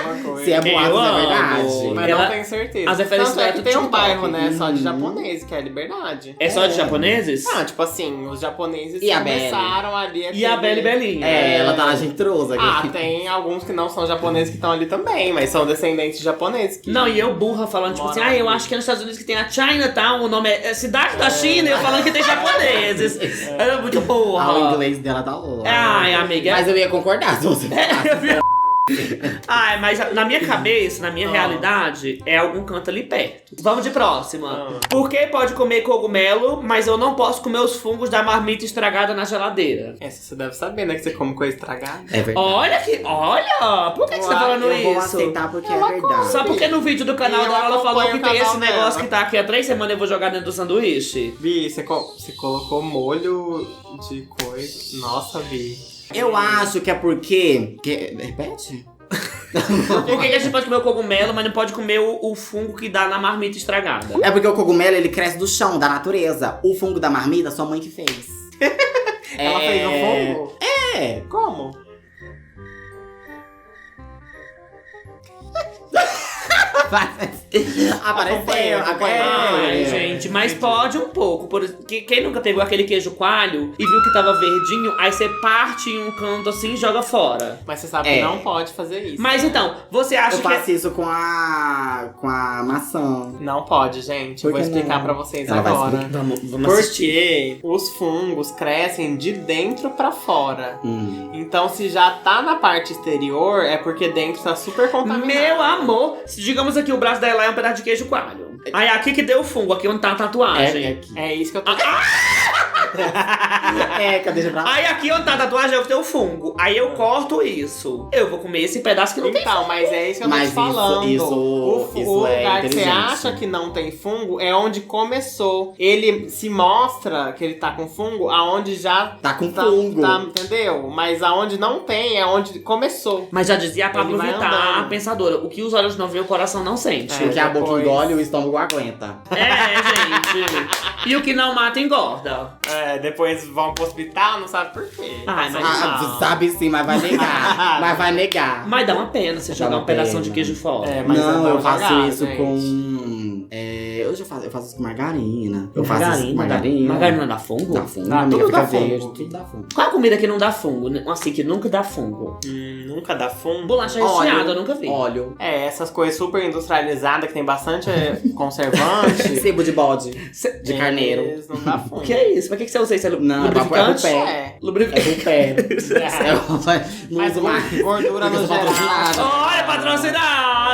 alguma coisa. Se é boatos, Eu é amo. verdade. Mas Ela- não tenho certeza. as referências Tanto é lá que do tem um TikTok. bairro, né, só de japonês, que é a Liberdade. É só de japoneses? Ah, tipo assim, os japoneses E a Belle? começaram ali... E a Belle Belinha? Ela tá na gentrosa aqui. Ah, tem alguns que não são japoneses que estão ali também, mas são descendentes japoneses. Que... Não, e eu burra falando, tipo assim, Mora eu aqui. acho que é nos Estados Unidos que tem a Chinatown, o nome é Cidade da China, e eu falando que tem japoneses. É muito Ah, o burra. inglês dela tá louco. Ai, amiga. Mas eu ia concordar se você falasse. Ai, mas na minha cabeça, na minha realidade, é algum canto ali perto. Vamos de próxima. Por que pode comer cogumelo, mas eu não posso comer os fungos da marmita estragada na geladeira? Essa você deve saber, né? Que você come coisa estragada. É verdade. Olha, por que você tá falando eu vou isso? aceitar porque é verdade. Só porque no vídeo do canal Eu dela ela falou acompanho que o tem canal esse negócio dela. que tá aqui há 3 semanas e eu vou jogar dentro do sanduíche. Vi, você colocou molho de coisa. Nossa, Vi. Eu acho que é porque... Repete? Por que a gente pode comer o cogumelo, mas não pode comer o fungo que dá na marmita estragada? É porque o cogumelo, ele cresce do chão, da natureza. O fungo da marmita, sua mãe que fez. Ela fez um fungo? É. Como? Apareceu. Ai, gente, mas pode um pouco. Quem nunca pegou aquele queijo coalho e viu que tava verdinho, aí você parte em um canto assim e joga fora. Mas você sabe que não pode fazer isso. Mas então, você acha Eu faço isso com a maçã. Não pode, gente. Eu vou explicar pra vocês Ela vai agora. explicar. Vamos assistir. Porque os fungos crescem de dentro pra fora. Então, se já tá na parte exterior, é porque dentro tá super contaminado. Meu amor, digamos aqui, o braço da Elay é um pedaço de queijo coalho. Aí aqui que deu o fungo, aqui onde tá a tatuagem. É isso que eu tô... Cadê pra... Aí aqui onde tá a tatuagem é o que tem o fungo. Aí eu corto isso. Eu vou comer esse pedaço que não tem fungo. Então, mas é isso que eu tô te falando. Isso o é lugar que você inteligente. acha que não tem fungo é onde começou. Ele se mostra que ele tá com fungo aonde já Tá com fungo. Entendeu? Mas aonde não tem é onde começou. Mas já dizia a Pablo Ele vai Vittar, andando. a pensadora. O que os olhos não veem, o coração não sente. Porque a boca depois- engole e o estômago aguenta. Gente. E o que não mata, engorda. Depois vão pro hospital, não sabe por quê. Ai, mas- Sabe sim, mas vai negar. Mas vai negar. Mas dá uma pena você jogar uma um pedação pena. de queijo fora. Mas Não, é eu bom faço jogar, isso gente. com... eu faço isso com margarina. Eu faço isso com Margarina. margarina. Margarina dá fungo? Dá fungo, Dá, amiga, tudo fica dá fungo. verde, tudo dá fungo. Qual a comida que não dá fungo? Assim, que nunca dá fungo? Nunca dá fungo. Bolacha recheada, eu nunca vi. Óleo. Essas coisas super industrializadas que tem bastante conservante. Sebo de bode. De carneiro. Eles não dá fungo. O que é isso? Pra que você usa isso? É Não, é lubrificante? pro pé. É. Lubrificante. É pro pé. Não Mas uso mais. gordura Porque no eu sou geral. patrocinada. Olha,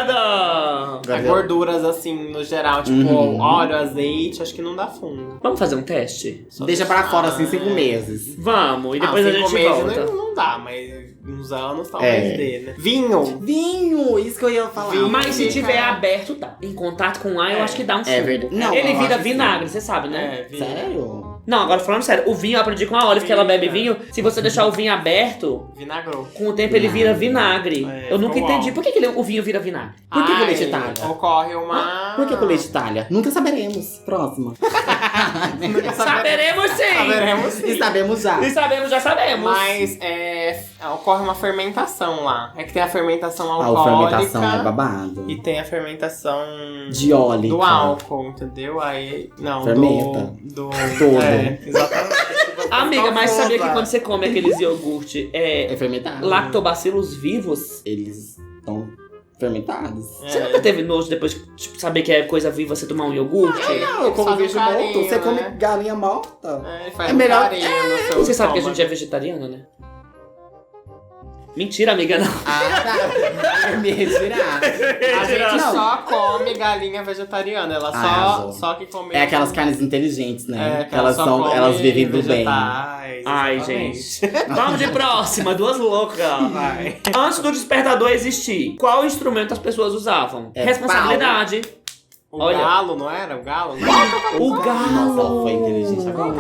patrocinada! Gorduras assim, no geral, tipo óleo, azeite, acho que não dá fungo. Vamos fazer um teste? Deixa pra fora assim 5 meses. Vamos, e depois a 5 gente meses volta. não dá, mas uns anos talvez dê, né? Vinho! Vinho, isso que eu ia falar. Vinho. Mas se Fica- tiver aberto, dá. Em contato com ar, eu acho que dá um fungo. É verdade. Não, Ele eu vira acho que vinagre, você sabe, né? Vinho. Sério? Não, agora falando sério, o vinho eu aprendi com a Oliv que ela bebe vinho. Se você deixar o vinho aberto, Vinagrou. com o tempo ele vira vinagre. Eu nunca ficou entendi. bom. Por que o vinho vira vinagre? Por que com Ai, leite Itália? Ocorre uma... Por que com leite Itália? Nunca saberemos. Próxima. Saberemos sim! Saberemos sim. E sabemos já. E sabemos, já sabemos. Mas ocorre uma fermentação lá. É que tem a fermentação A alcoólica fermentação é babado. e tem a fermentação Diólica. do álcool, entendeu? Aí, não, Fermenta. do Todo. exatamente. Amiga, mas sabia que Toda. quando você come aqueles iogurte É fermentado. lactobacilos vivos? Eles estão fermentados. Você nunca teve nojo depois de tipo, saber que é coisa viva você tomar um iogurte? Não, eu como Faz um bicho morto. carinho, Você come né? galinha morta. Ele faz É um melhor- carinho no seu Você sabe que a gente é estômago. vegetariana, né? Mentira, amiga, não. Ah, tá. Eu me retirar. A gente Não. só come galinha vegetariana. Ela Arrasou. só que come... É aquelas carnes inteligentes, né? que ela só come elas vivem do bem. vegetais, Ai, exatamente. gente. Vamos de próxima, duas loucas. Vai. Antes do despertador existir, qual instrumento as pessoas usavam? É Responsabilidade. O Olha. galo, não era? O galo? O galo. Nossa, foi inteligente agora.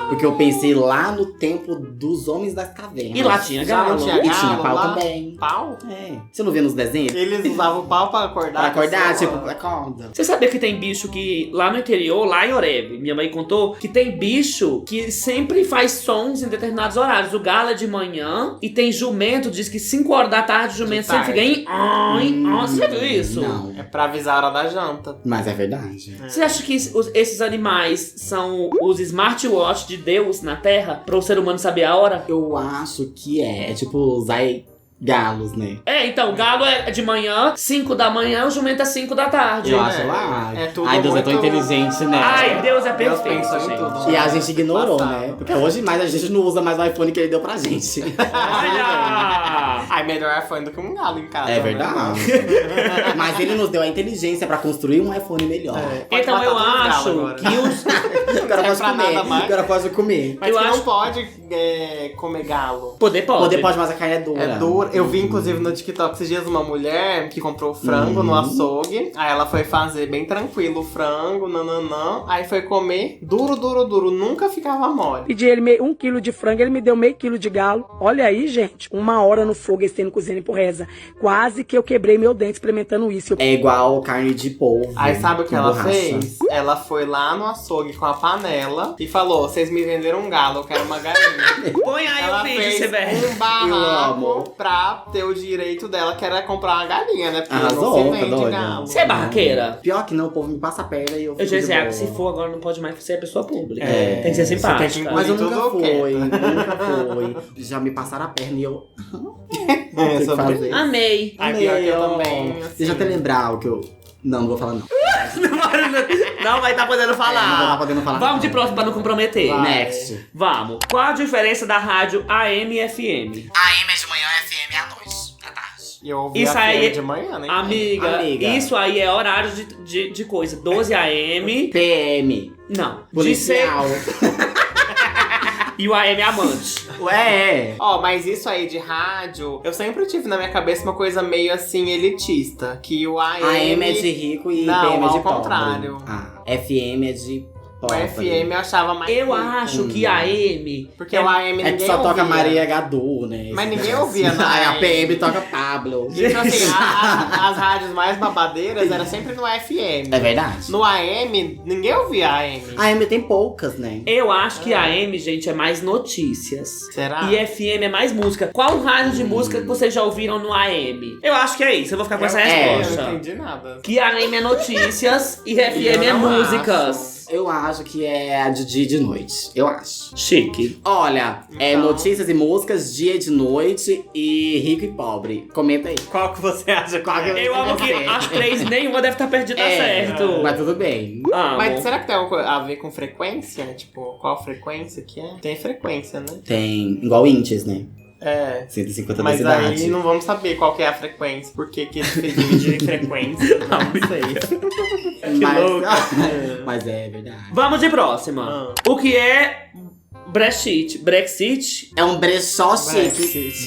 Porque eu pensei lá no tempo dos homens das cavernas. E lá tinha Já não galo. tinha E tinha galo pau lá? também. Pau? É. Você não vê nos desenhos? Eles usavam o pau pra acordar. Pra acordar, a pessoa. tipo, acorda. Você sabia que tem bicho que, lá no interior, lá em Oreb, minha mãe contou, que tem bicho que sempre faz sons em determinados horários. O galo é de manhã e tem jumento, diz que 5 horas da tarde o jumento sempre fica em... Você já viu isso? Não. É pra avisar a hora da janta. Mas é verdade. Você acha que esses animais são os smartwatch de Deus na Terra para o ser humano saber a hora? Eu acho que é. É tipo usar galos, né? É, então, o galo é de manhã, 5 da manhã, o jumento é 5 da tarde. Eu acho lá. É tudo Ai, Deus é tão muito- inteligente, né? Ai, Deus é Deus perfeito, pensou em gente. tudo. E a gente ignorou, Passado. né? Porque hoje mais a gente não usa mais o iPhone que ele deu pra gente. Olha! Ai, melhor iPhone do que um galo em casa. É né? verdade. Mas ele nos deu a inteligência pra construir um iPhone melhor. Pode Então matar eu todos os galos acho agora. que os... Agora pode pra comer. nada mais. Agora pode comer. Mas Eu que acho- não pode comer galo. Poder pode. Poder pode, mas a carne é dura. É duro. Eu vi, inclusive, no TikTok esses dias uma mulher que comprou frango no açougue. Aí ela foi fazer bem tranquilo o frango, nananã. Aí foi comer duro, duro, duro. Nunca ficava mole. Pedi ele 1 quilo de frango, ele me deu meio quilo de galo. Olha aí, gente, 1 hora no fogo, descendo cozinhando por reza. Quase que eu quebrei meu dente experimentando isso. É igual carne de polvo. Aí sabe o que com ela borracha. fez? Ela foi lá no açougue com a panela e falou: vocês me venderam um galo, eu quero uma galinha. Põe aí Ela o vídeo, fez Cibele. um Eu amo. barraco pra ter o direito dela, que era comprar uma galinha, né? Porque Arrasou, não tá se vende doida? galo. Você é barraqueira? Pior que não, o povo me passa a perna e eu Eu fico já de dizia, boa. se for agora não pode mais ser pessoa pública. É. Tem que ser Você simpática. tem que Mas eu Tudo nunca o quê? fui. Já me passaram a perna e eu... É, Tem que sobre fazer. Amei. Ai, pior que eu Meu. também, assim. Deixa eu até lembrar o que eu... Não vou falar não. Não vai estar podendo Não vou falar. estar podendo falar. Vamos de próximo pra não comprometer. Vai. Next. Vamos. Qual a diferença da rádio AM e FM? AM é de manhã, FM é à noite. À tarde. E eu ouvi Isso a aí- de manhã, né? Amiga, Amiga. isso aí é horário de coisa. 12 AM. PM. Não. Policial. E o AM é amante. Ué. Ó, mas isso aí de rádio, eu sempre tive na minha cabeça uma coisa meio assim elitista. Que o AM. AM é de rico e Não, PM é de ao pobre. contrário. Ah, FM é de O pobre. FM eu achava mais. Eu rico. acho que a AM. Porque o AM ninguém É que só toca ouvia. Maria Gadu, né? Mas ninguém ouvia na Aí a AM. PM toca Pablo. Tipo assim, as rádios mais babadeiras era sempre no FM. É verdade. No AM, ninguém ouvia AM. A AM tem poucas, né? Eu acho que a AM, gente, é mais notícias. Será? E FM é mais música. Qual rádio de música que vocês já ouviram no AM? Eu acho que é isso. Eu vou ficar com essa Eu resposta. não entendi nada. Que a AM é notícias e FM é não músicas. Eu acho que é a de dia e de noite. Eu acho. Chique. Olha, é Então. notícias e músicas, dia e de noite e rico e pobre. Comenta aí. Qual que você acha? Qual que Eu amo que Você. as três, nenhuma deve estar perdida certo. Mas tudo bem. Amo. Mas será que tem alguma coisa a ver com frequência? Tipo, qual frequência que é? Tem frequência, né? Tem igual índices, né? É. 150 da Mas cidade. aí não vamos saber qual que é a frequência. Porque que ele divide em frequência. Não sei. Mas é verdade. Vamos de próxima. O que é Brexit? Brexit? É um brechó chique. Brexit.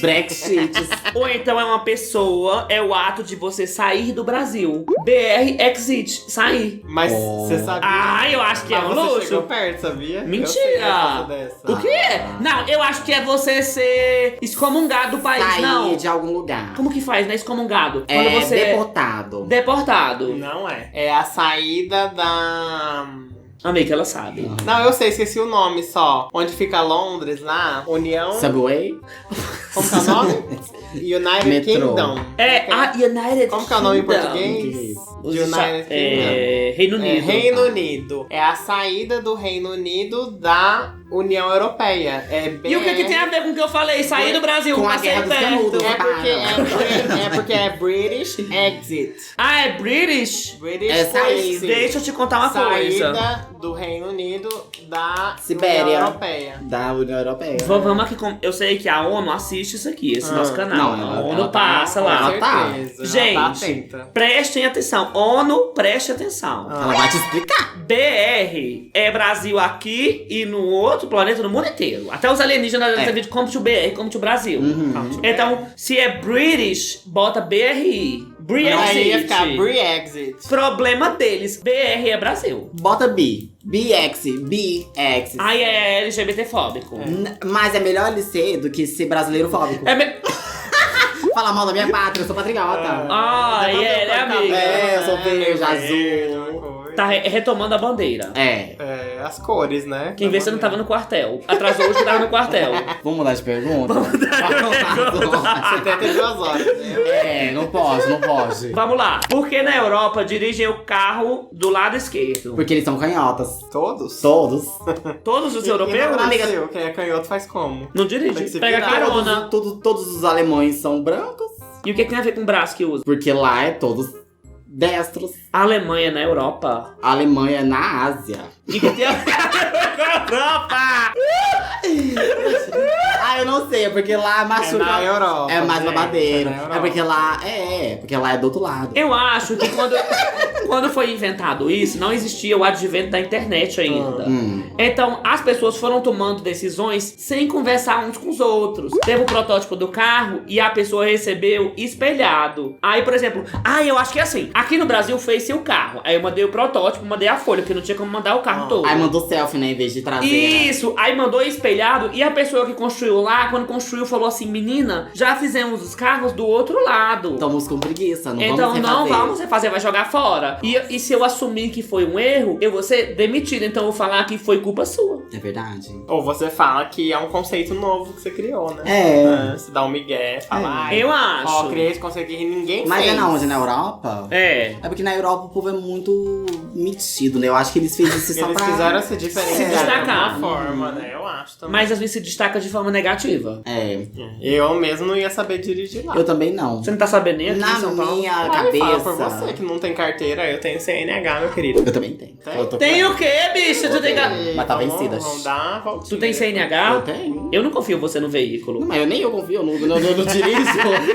Brexit. Ou então é uma pessoa, é o ato de você sair do Brasil. BR exit, sair. Mas Oh. você sabia? Ah, eu acho que é Mas um você luxo. chegou perto, sabia? Mentira. Eu sei essa dessa. O quê? Não, eu acho que é você ser excomungado do país, Sair não. de algum lugar. Como que faz, né? Excomungado. É Quando você deportado. deportado. Não é. É a saída da... Amiga, ela sabe. Não, eu sei, esqueci o nome só. Onde fica Londres, lá. União... Subway? Como que é o nome? United Metrô. Kingdom. É a United Como que é o nome em Kingdom. português? Os United Kingdom. Reino É, Unido. Reino Unido. É a saída do Reino Unido da União Europeia. É bem... E o que tem a ver com o que eu falei? Sair do Brasil, Com a passei Guerra dos perto. Canudos. É porque é British Exit. Ah, é British? British É sair. Exit. Deixa eu te contar uma coisa. Saída do Reino Unido da Sibéria. União Europeia. Da União Europeia. Vamos aqui com... Eu sei que a ONU assiste isso aqui, esse nosso canal. não, a ela ONU tá- passa lá. Com tá. certeza. Gente, Ela tá atenta. Prestem atenção. ONU, preste atenção. Ela vai te explicar. BR é Brasil aqui e no outro planeta, no mundo inteiro. Até os alienígenas devem ter vídeo como to BR, como to Brasil. Então, se é British, bota BRI. Aí ia ficar Brexit. Brexit. Problema deles. BR é Brasil. Bota B. BX. BX. Aí é LGBTfóbico. Mas é melhor ele ser do que ser brasileiro fóbico. Falar mal da minha pátria, eu sou patriota. Ai, ele é amiga. É, eu sou verde, azul. Tá retomando a bandeira. É. É, as cores, né? Quem vê você não tava no quartel. Atrasou hoje que tava no quartel. Vamos mudar de pergunta? Vamos mudar de pergunta. 72 horas, né? É, não pode, não pode. Vamos lá. Por que na Europa dirigem o carro do lado esquerdo? Porque eles são canhotas. Todos? Todos. Todos os E europeus? no Brasil, quem é canhoto faz como? Não Tem dirige. que se Pega virar. carona. Todos os alemães são brancos. E o que tem a ver com o braço que usa? Porque lá é todos destros. A Alemanha na Europa. A Alemanha é na Ásia. E o que tem a ver com a Europa? Ah, eu não sei, é porque lá machuca. na Europa, É mais gente, babadeiro. é na Europa. É porque lá. Porque lá é do outro lado. Eu acho que quando foi inventado isso, não existia o advento da internet ainda. Então, as pessoas foram tomando decisões sem conversar uns com os outros. Teve o protótipo do carro e a pessoa recebeu espelhado. Aí, por exemplo, eu acho que é assim. Aqui no Brasil fez-se o carro. Aí eu mandei o protótipo, mandei a folha, porque não tinha como mandar o carro todo. Aí mandou selfie, né, em vez de trazer. Isso! Aí mandou espelhado e a pessoa que construiu construiu lá, quando construiu, falou assim, menina, já fizemos os carros do outro lado. Estamos com preguiça, não Então vamos refazer. não vamos refazer, vai jogar fora. E se eu assumir que foi um erro, eu vou ser demitida. Então eu vou falar que foi culpa sua. É verdade. Ou você fala que é um conceito novo que você criou, né? Você dá um migué, fala, Eu acho. Ó, criei esse conceito que ninguém Mas fez. é na onde? Na Europa? É. É porque na Europa o povo é muito metido, né? Eu acho que eles fizeram isso só Eles pra... fizeram se diferenciar de destacar. alguma forma, né? Eu acho também. Mas às vezes se destaca de forma negativa. É. Eu mesmo não ia saber dirigir lá. Eu também não. Você não tá sabendo nem aqui Na em São Paulo? minha Fala cabeça... por você que não tem carteira, eu tenho CNH, meu querido. Eu também tenho. Tem? Eu tô Tem com- o quê, bicho? Tu tem Mas tá Vamos- vencida. Vamos dar uma voltinha. Tu tem CNH? Eu tenho. Eu não confio em você no veículo. Não, mas eu nem eu confio, eu não dirijo.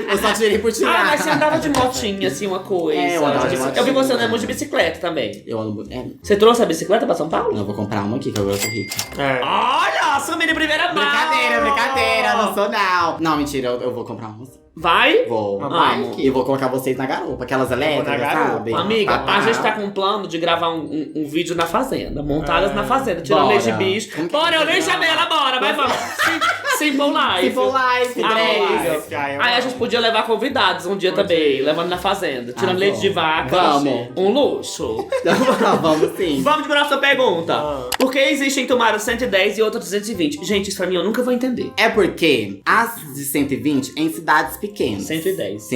Eu só tirei por tirar. Ah, mas você andava de motinha, assim, uma coisa. É, eu andava de motinha. Eu vi você andando de bicicleta também. Eu ando... É. Você trouxe a bicicleta pra São Paulo? Não, eu vou comprar uma aqui, que agora eu sou rica. É. Olha, assumi de primeira mão. Brincadeira, não sou não. Não, mentira, eu vou comprar uma. Vai? Vou. Uma Amo. E vou colocar vocês na garupa, aquelas elétricas, garupa. sabe? Amiga, Pra- a gente tá com um plano de gravar um vídeo na fazenda, montadas na fazenda, tirando Bora. leite de bicho. Como que Bora, eu vai nem gravar? chamei ela, bora, vai, vamos. Simple Life. Simple Life, Amiga. drag. Aí a gente podia levar convidados um dia também, levando na fazenda, tirando leite de vaca. Vamos. Um luxo. Vamos sim. Vamos de próxima pergunta. Por que existem tomadas 110 e outras 220? Gente, isso pra mim eu nunca vou entender. É porque as de 120 é em cidades pequenas. 110.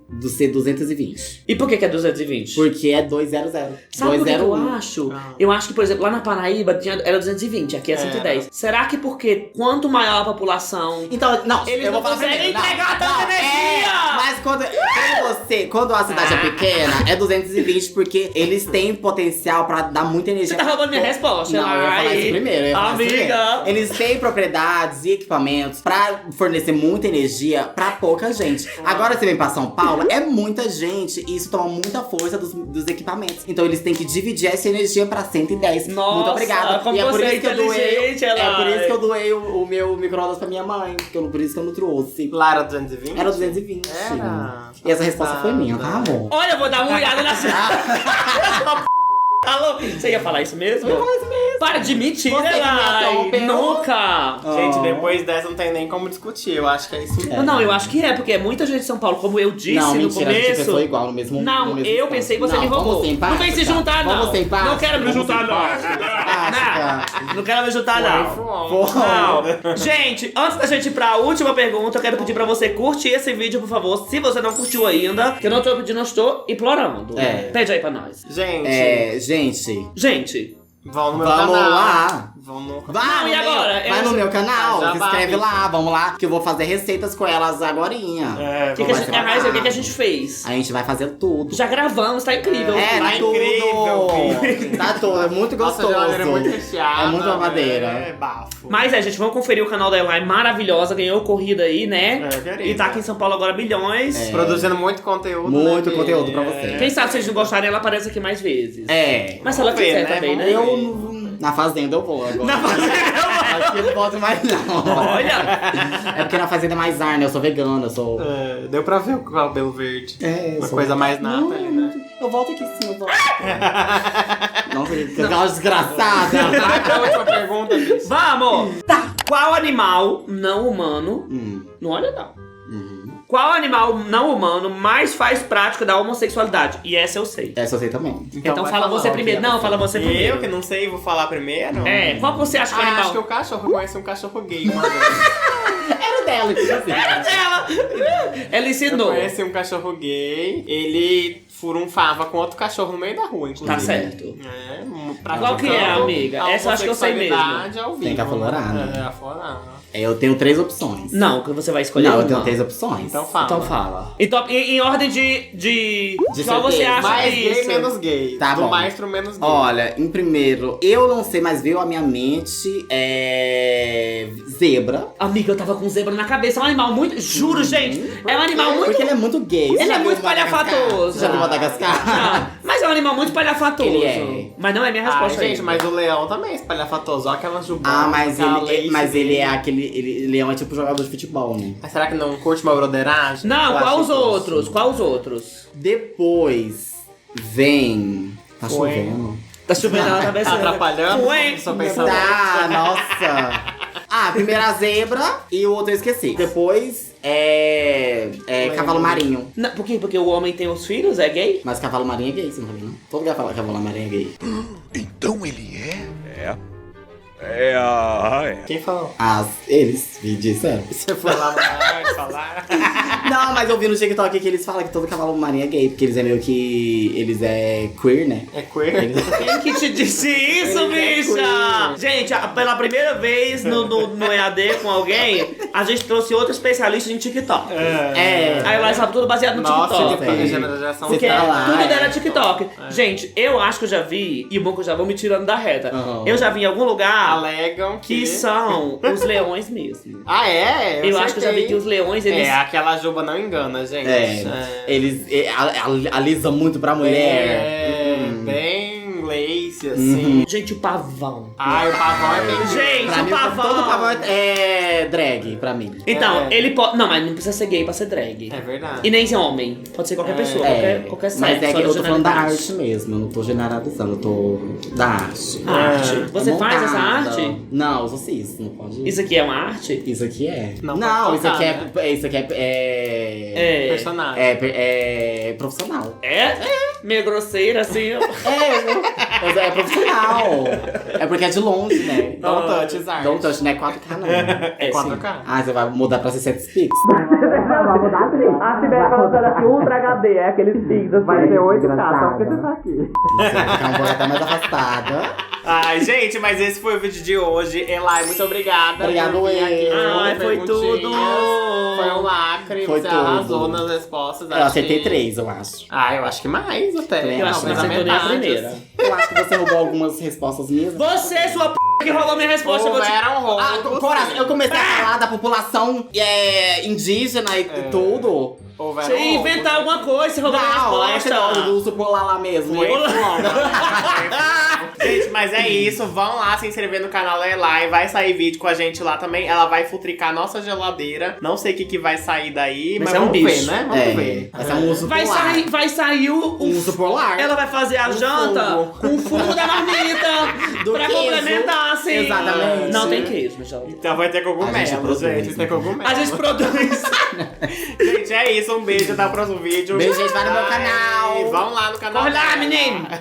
Do ser 220. E por que é 220? Porque é 200. Sabe por que eu 201. acho? Eu acho que, por exemplo, lá na Paraíba era 220, aqui é 110. Será que porque quanto maior a população... Então, não, Eles eu não vou falar conseguem primeiro. Não, entregar tanta energia! Mas quando a cidade é pequena, é 220, porque eles têm potencial pra dar muita energia. Você tá roubando minha resposta, Não, eu ia falar Elay. isso primeiro. eu ia falar isso Amiga. primeiro. Eles têm propriedades e equipamentos pra fornecer muita energia pra pouca gente. Agora você vem pra São Paulo, é muita gente e isso toma muita força dos equipamentos. Então eles têm que dividir essa energia pra 110. Nossa, muito obrigada. como E é por você é isso que eu doei. inteligente, É por Elay. isso que eu doei o meu micro-ondas pra minha mãe. Por isso que eu não trouxe. Lá era 220? Era 220. Era. E essa resposta foi minha, tá bom? Olha, eu vou dar uma olhada na sua... Alô? Você ia falar isso mesmo? Eu ia falar isso mesmo. Para de mentir, Você que me Elay. interrompeu. Nunca. Gente, depois dessa não tem nem como discutir. Eu acho que é isso mesmo. Não, eu acho que é, porque é muita gente de São Paulo, como eu disse Não, no mentira, a gente começo. pensou igual no mesmo Não, no mesmo eu espaço. pensei que você Não, me roubou. vamos ser Não vem se juntar, não. Vamos ser empáticos. Não quero me Vamos juntar, ser não. empáticos. Não quero me juntar, não. Não. Gente, antes da gente ir pra última pergunta, eu quero pedir pra você curtir esse vídeo, por favor. Se você não curtiu ainda, que eu não tô pedindo, eu estou implorando. É. Pede aí pra nós. Gente, Gente, vão no meu vamos canal. lá. Vão no... Vai, Não, e agora? Vai no meu canal, Já se vai, inscreve amiga. lá, vamos lá, que eu vou fazer receitas com elas agorinha. É, O que, que a vai gente, ser é mais, o que, bacana. que a gente fez? A gente vai fazer tudo. Já gravamos, tá incrível. É, Tá tá tudo. incrível, Tá tudo, é muito Nossa, gostoso. geladeira é muito recheada. É muito mamadeira. É bafo. Mas gente, vamos conferir o canal da Elay, maravilhosa, ganhou corrida aí, né? É, querida. E tá aqui em São Paulo agora milhões. Produzindo muito conteúdo. Muito né, conteúdo pra é. você. Quem sabe se vocês não gostarem, ela aparece aqui mais vezes. É. Mas se ela Vamos ver, quiser né? também, né? Vamos Na fazenda eu vou agora. Na fazenda. Aqui eu não posso mais não. Olha! É porque na fazenda é mais ar, né? Eu sou vegana, eu sou... É, deu pra ver o cabelo verde. É, eu Uma sou... coisa mais nata Não, aí, né? Eu volto aqui sim, eu volto. Nossa, que aquela desgraçada. Vai pra última pergunta, bicho. Vamos! Tá. Qual animal não humano... Não olha não. Qual animal não humano mais faz prática da homossexualidade? E essa eu sei. Essa eu sei também. Então vai fala falar, você ó, primeiro. que é Não, fala você primeiro. Eu que não sei, vou falar primeiro? É, qual que você acha que é o animal? Acho que o cachorro, eu conheci um cachorro gay uma vez. Era dela, inclusive. Ela Eu ensinou. conheci um cachorro gay, ele furunfava com outro cachorro no meio da rua, inclusive. Tá certo. É, Qual que é, amiga? a Essa eu acho que eu sei mesmo. homossexualidade ao vivo, Tem que aflorar, né? É, aflorar. Eu tenho 3 opções. Não, que você vai escolher. Não, eu uma. tenho 3 opções. Então fala. Então fala. Então, em ordem de qual você certeza. acha Mais que gay, isso? menos gay. Tá Do bom. mais pro menos gay. Olha, em primeiro, eu não sei, mas veio à minha mente zebra. Amiga, eu tava com zebra na cabeça. É um animal muito... Juro, gente. É um animal muito... Porque ele é muito gay. Você Ele já é viu muito Madagascar? palhafatoso. Você já viu Madagascar? Não, mas é um animal muito palhafatoso. Ele é. Mas não é minha Ai, resposta gente, aí. mas o leão também é espalhafatoso. Olha aquela jubá. Ah, mas ele é aquele. aquele. Leão é tipo jogador de futebol, né? Mas será que não curte uma broderagem? Não, Eu qual acho os que outros? Qual os outros? Depois vem. Tá Foi. chovendo. Tá chovendo na cabeça. Tá atrapalhando Ué, o seu pensamento? Tá, nossa. Ah, primeiro a zebra e o outro eu esqueci. Depois cavalo marinho. Não, por quê? Porque o homem tem os filhos, é gay? Mas cavalo marinho é gay, você não sabe não? Todo cavalo marinho é gay. Então ele é? Quem falou? Eles me disseram. Você foi lá falar? Não, mas eu vi no TikTok que eles falam que todo cavalo marinho é gay, porque eles é meio que. Eles é queer, né? É queer? Quem que te disse isso, bicha? Gente, pela primeira vez no EAD com alguém, a gente trouxe outro especialista em TikTok. Aí ela sabe tudo baseado no TikTok. Nossa, Porque tá lá, tudo dela é TikTok. Gente, eu acho que eu já vi, e o bom que eu já vou me tirando da reta. Eu já vi em algum lugar alegam que são os leões mesmo. Ah, é? Eu acho que eu já vi que os leões, eles... aquela juba não engana, gente. Eles alisam muito pra mulher. Bem lace, assim. Gente, o pavão. O pavão é bem... Gente, Pra o mim, pavão... todo pavão é drag, pra mim. Então, ele pode... Não, mas não precisa ser gay pra ser drag. É verdade. E nem ser homem. Pode ser qualquer pessoa, qualquer sexo. Mas é que eu tô falando da arte mesmo, eu não tô generalizando, eu tô da arte. Arte. Você faz essa montada. arte? Não, eu sou cis, não pode. Isso aqui é uma arte? Isso aqui é. Não, isso aqui né? isso aqui é personagem. É profissional. É? Meio grosseira, assim. É profissional. É porque é de longe, né? Don't touch is art. Don't touch, não é 4K não. É 4K. Ah, você vai mudar pra 60 pics? A Cibele colocando aqui Ultra HD, é aqueles pixels. Vai ser 8K, só porque você tá aqui. Você vai ficar um pouco até mais afastada. Ai, gente, mas esse foi o vídeo de hoje. Elay, muito obrigada. Obrigado, por vir aqui. Ai, foi tudo. Foi um lacre, Foi você tudo. arrasou nas respostas. Eu acertei 3, eu acho. Eu acho que mais até. Eu acho que não acertou nem a primeira. Eu acho que você roubou algumas respostas minhas. Você, sua p*** que roubou minha resposta. Eu vou te... Era um roubo. Coração, eu comecei a falar da população indígena e tudo. Você ia inventar alguma coisa, você roubou minha resposta. Não, do uso por lá mesmo. Gente, mas é isso. Vão lá se inscrever no canal da Elay. Vai sair vídeo com a gente lá também. Ela vai futricar a nossa geladeira. Não sei o que vai sair daí, mas é um vamos bicho. ver, né? Vamos ver. Vai ser um urso polar. Vai sair o urso polar. Ela vai fazer a janta com o fumo da marmita pra queijo. complementar, assim. Exatamente. Não tem queijo, Michel. Então vai ter cogumelo, gente. Tem cogumelo. A gente produz. Gente, é isso. Um beijo. Até o próximo vídeo. Beijo, gente. Vai no meu canal. Vão lá no canal. Corre lá, menino.